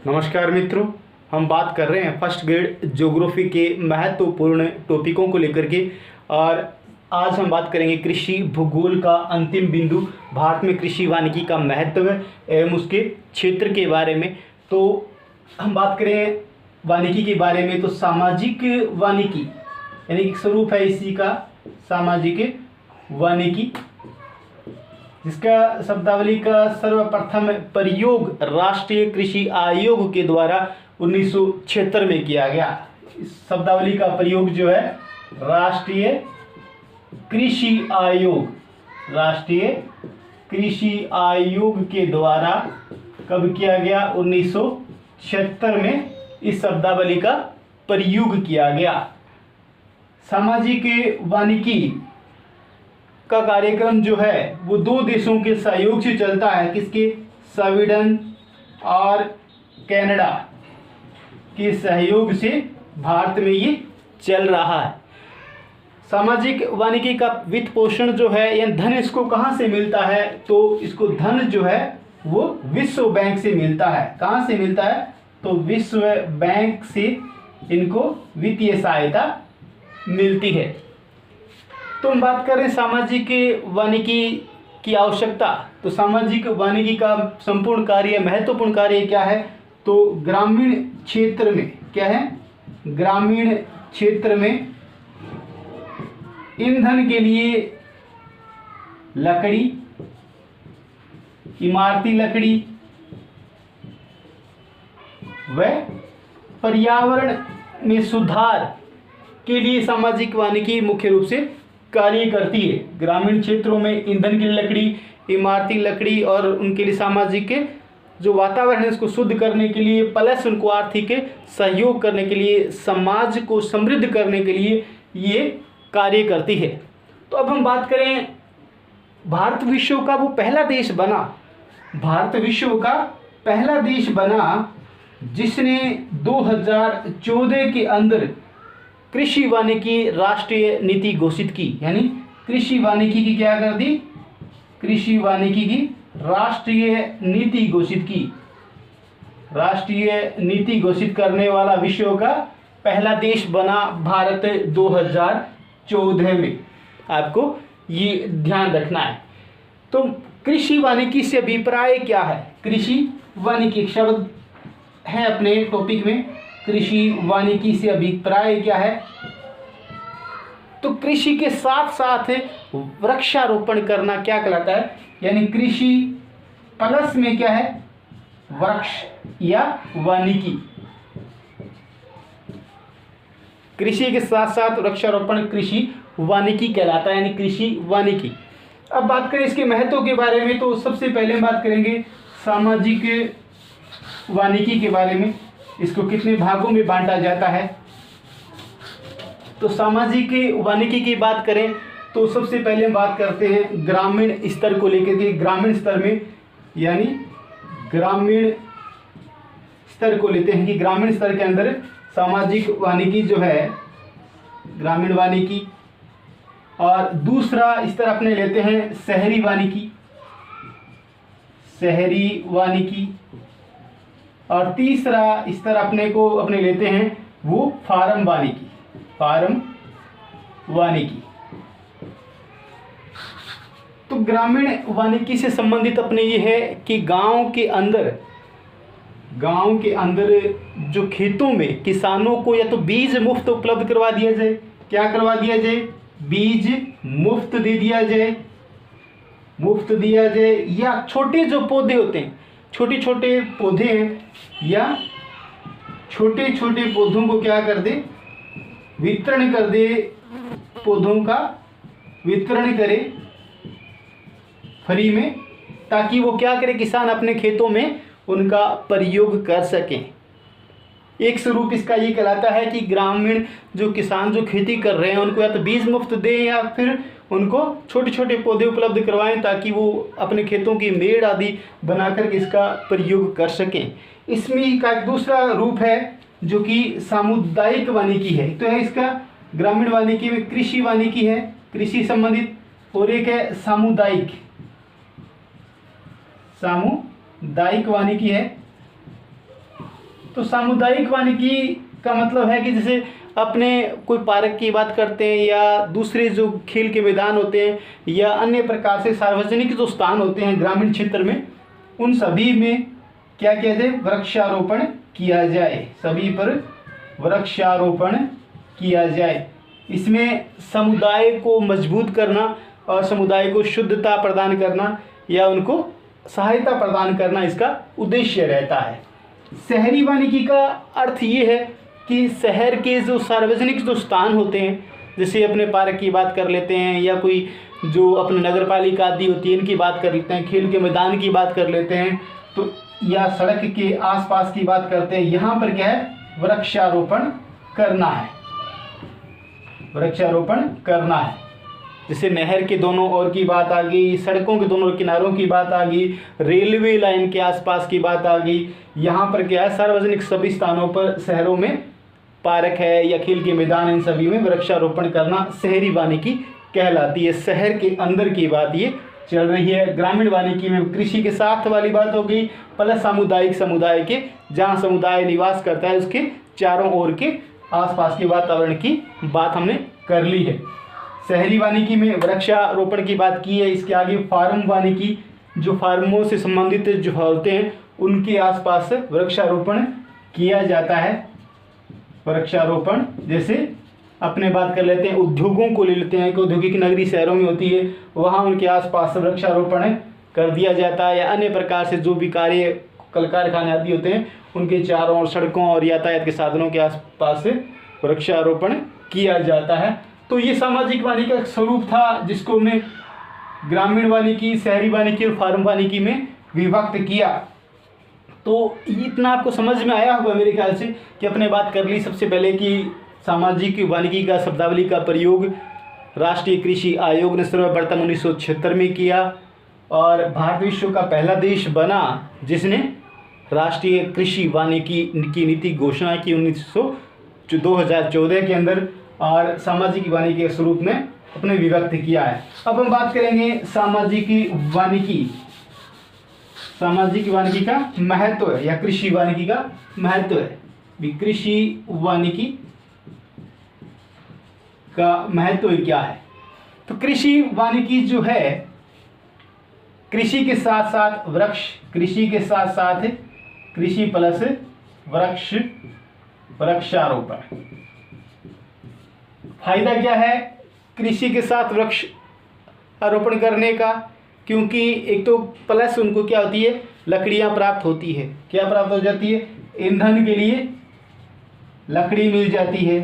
नमस्कार मित्रों, हम बात कर रहे हैं फर्स्ट ग्रेड ज्योग्राफी के महत्वपूर्ण टॉपिकों को लेकर के। और आज हम बात करेंगे कृषि भूगोल का अंतिम बिंदु, भारत में कृषि वानिकी का महत्व एवं उसके क्षेत्र के बारे में। तो हम बात करें वानिकी के बारे में, तो सामाजिक वानिकी यानी कि स्वरूप है इसी का सामाजिक वानिकी, जिसका शब्दावली का सर्वप्रथम प्रयोग राष्ट्रीय कृषि आयोग के द्वारा 1976 में किया गया। इस शब्दावली का प्रयोग जो है राष्ट्रीय कृषि आयोग के द्वारा कब किया गया? 1976 में इस शब्दावली का प्रयोग किया गया। सामाजिक वानिकी का कार्यक्रम जो है वो दो देशों के सहयोग से चलता है। किसके? स्वीडन और कनाडा के सहयोग से भारत में ये चल रहा है। सामाजिक वानिकी का वित्त पोषण जो है या धन इसको कहाँ से मिलता है? तो इसको धन जो है वो विश्व बैंक से मिलता है। कहाँ से मिलता है? तो विश्व बैंक से इनको वित्तीय सहायता मिलती है। तो हम बात करें सामाजिक वानिकी की आवश्यकता, तो सामाजिक वानिकी का संपूर्ण कार्य, महत्वपूर्ण कार्य क्या है? तो ग्रामीण क्षेत्र में क्या है? ग्रामीण क्षेत्र में ईंधन के लिए लकड़ी, इमारती लकड़ी व पर्यावरण में सुधार के लिए सामाजिक वानिकी मुख्य रूप से कार्य करती है। ग्रामीण क्षेत्रों में ईंधन के लिए लकड़ी, इमारती लकड़ी और उनके लिए सामाजिक जो वातावरण है उसको शुद्ध करने के लिए, प्लस उनको आर्थिक सहयोग करने के लिए, समाज को समृद्ध करने के लिए ये कार्य करती है। तो अब हम बात करें, भारत विश्व का वो पहला देश बना, भारत विश्व का पहला देश बना जिसने 2014 के अंदर कृषि वानिकी राष्ट्रीय नीति घोषित की। यानी कृषि वानिकी की क्या कर दी? कृषि वानिकी की राष्ट्रीय नीति घोषित की। राष्ट्रीय नीति घोषित करने वाला विश्व का पहला देश बना भारत 2014 में। आपको ये ध्यान रखना है। तो कृषि वानिकी से अभिप्राय क्या है? कृषि वानिकी शब्द है अपने टॉपिक में। कृषि वानिकी से अभिप्राय क्या है? तो कृषि के साथ साथ वृक्षारोपण करना क्या कहलाता है? यानी कृषि प्लस में क्या है? वृक्ष या वानिकी। कृषि के साथ साथ वृक्षारोपण कृषि वानिकी कहलाता है, यानी कृषि वानिकी। अब बात करें इसके महत्व के बारे में, तो सबसे पहले हम बात करेंगे सामाजिक वानिकी के बारे में। इसको कितने भागों में बांटा जाता है? तो सामाजिक वानिकी की बात करें तो सबसे पहले हम बात करते हैं ग्रामीण स्तर को लेकर के। ग्रामीण स्तर में यानी ग्रामीण स्तर को लेते हैं कि ग्रामीण स्तर के अंदर सामाजिक वानिकी जो है, ग्रामीण वानिकी। और दूसरा स्तर अपने लेते हैं शहरी वानिकी, शहरी वानिकी। और तीसरा स्तर अपने लेते हैं वो फार्म वानिकी, फार्म वानिकी। तो ग्रामीण वानिकी से संबंधित अपने ये है कि गांव के अंदर जो खेतों में किसानों को या तो बीज मुफ्त उपलब्ध करवा दिया जाए। क्या करवा दिया जाए? बीज मुफ्त दे दिया जाए, मुफ्त दिया जाए। या छोटे जो पौधे होते हैं, छोटे छोटे पौधे हैं, या छोटे छोटे पौधों को क्या कर दे? वितरण कर दे, पौधों का वितरण करे फ्री में, ताकि वो क्या करे? किसान अपने खेतों में उनका प्रयोग कर सकें। एक स्वरूप इसका ये कहलाता है कि ग्रामीण जो किसान जो खेती कर रहे हैं उनको या तो बीज मुफ्त दें या फिर उनको छोटे छोटे पौधे उपलब्ध करवाएं, ताकि वो अपने खेतों की मेड़ आदि बनाकर इसका प्रयोग कर सकें। इसमें का एक दूसरा रूप है जो कि सामुदायिक वानिकी है। तो है इसका ग्रामीण वानिकी में कृषि वानिकी है, कृषि संबंधित, और एक है सामुदायिक, सामुदायिक वानिकी है। तो सामुदायिक वानिकी का मतलब है कि जैसे अपने कोई पार्क की बात करते हैं या दूसरे जो खेल के मैदान होते हैं या अन्य प्रकार से सार्वजनिक जो स्थान होते हैं ग्रामीण क्षेत्र में, उन सभी में क्या किया जाए, वृक्षारोपण किया जाए, सभी पर वृक्षारोपण किया जाए। इसमें समुदाय को मजबूत करना और समुदाय को शुद्धता प्रदान करना या उनको सहायता प्रदान करना इसका उद्देश्य रहता है। शहरी वानिकी का अर्थ ये है कि शहर के जो सार्वजनिक जो स्थान होते हैं, जैसे अपने पार्क की बात कर लेते हैं या कोई जो अपने नगर पालिका आदि होती है इनकी बात कर लेते हैं, खेल के मैदान की बात कर लेते हैं, तो या सड़क के आसपास की बात करते हैं, यहाँ पर क्या है, वृक्षारोपण करना है, वृक्षारोपण करना है। जैसे नहर के दोनों ओर की बात आ गई, सड़कों के दोनों किनारों की बात आ गई, रेलवे लाइन के आसपास की बात आ गई। यहाँ पर क्या है, सार्वजनिक सभी स्थानों पर शहरों में पार्क है या खेल के मैदान, इन सभी में वृक्षारोपण करना शहरी वानिकी कहलाती है। शहर के अंदर की बात ये चल रही है। ग्रामीण वानिकी में कृषि के साथ वाली बात हो गई, प्लस सामुदायिक, समुदाय के जहाँ समुदाय निवास करता है उसके चारों ओर के आसपास के वातावरण की बात हमने कर ली है। शहरी वानिकी में वृक्षारोपण की बात की है। इसके आगे फार्म वानिकी, जो फार्मों से संबंधित जो होते हैं उनके आसपास वृक्षारोपण किया जाता है। वृक्षारोपण जैसे अपने बात कर लेते हैं, उद्योगों को ले लेते हैं कि औद्योगिक नगरी शहरों में होती है, वहाँ उनके आसपास वृक्षारोपण कर दिया जाता है। या अन्य प्रकार से जो भी कार्य कल कारखाने आदि होते हैं उनके चारों ओर सड़कों और यातायात के साधनों के आसपास वृक्षारोपण किया जाता है। तो ये सामाजिक वानिकी का स्वरूप था जिसको मैं ग्रामीण वानिकी, शहरी वानिकी और फार्म वानिकी में विभक्त किया। तो इतना आपको समझ में आया होगा मेरे ख्याल से कि अपने बात कर ली सबसे पहले कि सामाजिक वानिकी का शब्दावली का प्रयोग राष्ट्रीय कृषि आयोग ने सर्वप्रथम 1976 में किया और भारत विश्व का पहला देश बना जिसने राष्ट्रीय कृषि वानिकी की नीति घोषणा की 2014 के अंदर, और सामाजिक वानिकी के स्वरूप में अपने विभक्त किया है। अब हम बात करेंगे सामाजिक वानिकी। सामाजिक वानिकी का महत्व है या कृषि वानिकी का महत्व है। कृषि वानिकी का महत्व क्या है? तो कृषि वानिकी जो है, कृषि के साथ साथ वृक्ष, कृषि के साथ साथ कृषि प्लस वृक्ष, वृक्षारोपण। फायदा क्या है कृषि के साथ वृक्ष आरोपण करने का? क्योंकि एक तो प्लस उनको क्या होती है, लकड़ियां प्राप्त होती है। क्या प्राप्त हो जाती है? ईंधन के लिए लकड़ी मिल जाती है,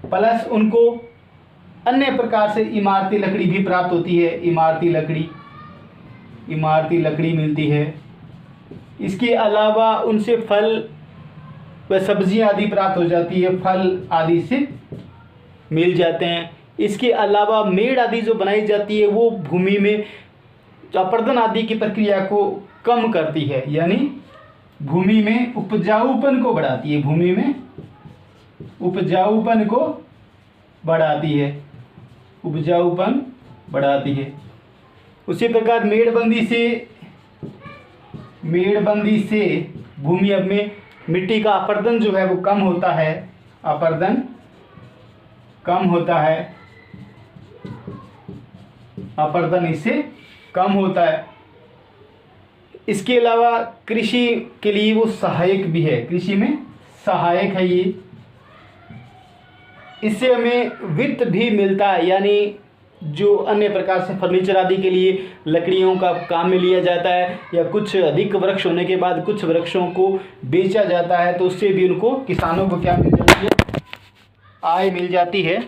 प्लस उनको अन्य प्रकार से इमारती लकड़ी भी प्राप्त होती है। इमारती लकड़ी मिलती है। इसके अलावा उनसे फल व सब्जियां आदि प्राप्त हो जाती है, फल आदि से मिल जाते हैं। इसके अलावा मेड़ आदि जो बनाई जाती है वो भूमि में अपरदन आदि की प्रक्रिया को कम करती है, यानी भूमि में उपजाऊपन को बढ़ाती है, भूमि में उपजाऊपन को बढ़ाती है, उपजाऊपन बढ़ाती है। उसी प्रकार मेड़बंदी से भूमि में मिट्टी का अपरदन जो है वो कम होता है, अपरदन कम होता है, अपरदन इससे कम होता है। इसके अलावा कृषि के लिए वो सहायक भी है, कृषि में सहायक है ये। इससे हमें वित्त भी मिलता है, यानी जो अन्य प्रकार से फर्नीचर आदि के लिए लकड़ियों का काम में लिया जाता है या कुछ अधिक वृक्ष होने के बाद कुछ वृक्षों को बेचा जाता है, तो उससे भी उनको, किसानों को क्या मिल जाती है, आय मिल जाती है।